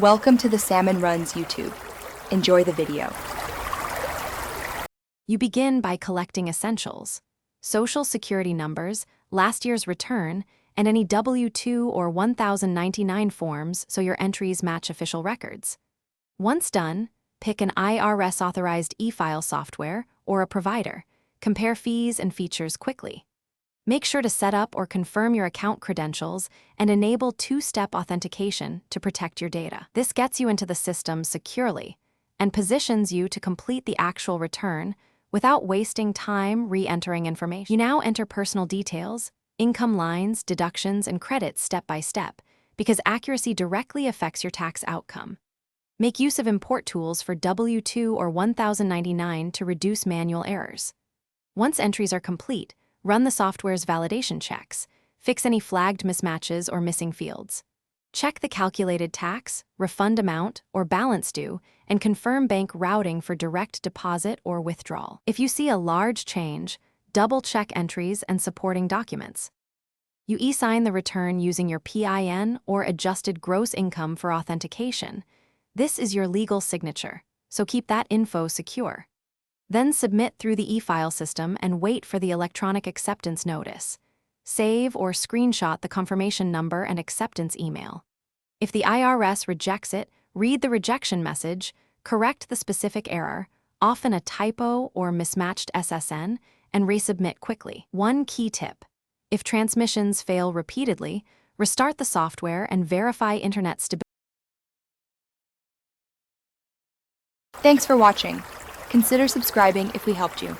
Welcome to the Salmon Runs YouTube. Enjoy the video. You begin by collecting essentials: social security numbers, last year's return, and any W-2 or 1099 forms so your entries match official records. Once done, pick an IRS-authorized e-file software or a provider. Compare fees and features quickly. Make sure to set up or confirm your account credentials and enable two-step authentication to protect your data. This gets you into the system securely and positions you to complete the actual return without wasting time re-entering information. You now enter personal details, income lines, deductions, and credits step by step because accuracy directly affects your tax outcome. Make use of import tools for W-2 or 1099 to reduce manual errors. Once entries are complete, run the software's validation checks, fix any flagged mismatches or missing fields. Check the calculated tax, refund amount, or balance due, and confirm bank routing for direct deposit or withdrawal. If you see a large change, double-check entries and supporting documents. You e-sign the return using your PIN or adjusted gross income for authentication. This is your legal signature, so keep that info secure. Then submit through the e-file system and wait for the electronic acceptance notice. Save or screenshot the confirmation number and acceptance email. If the IRS rejects it, read the rejection message, correct the specific error, often a typo or mismatched SSN, and resubmit quickly. One key tip: if transmissions fail repeatedly, restart the software and verify internet stability. Thanks for watching. Consider subscribing if we helped you.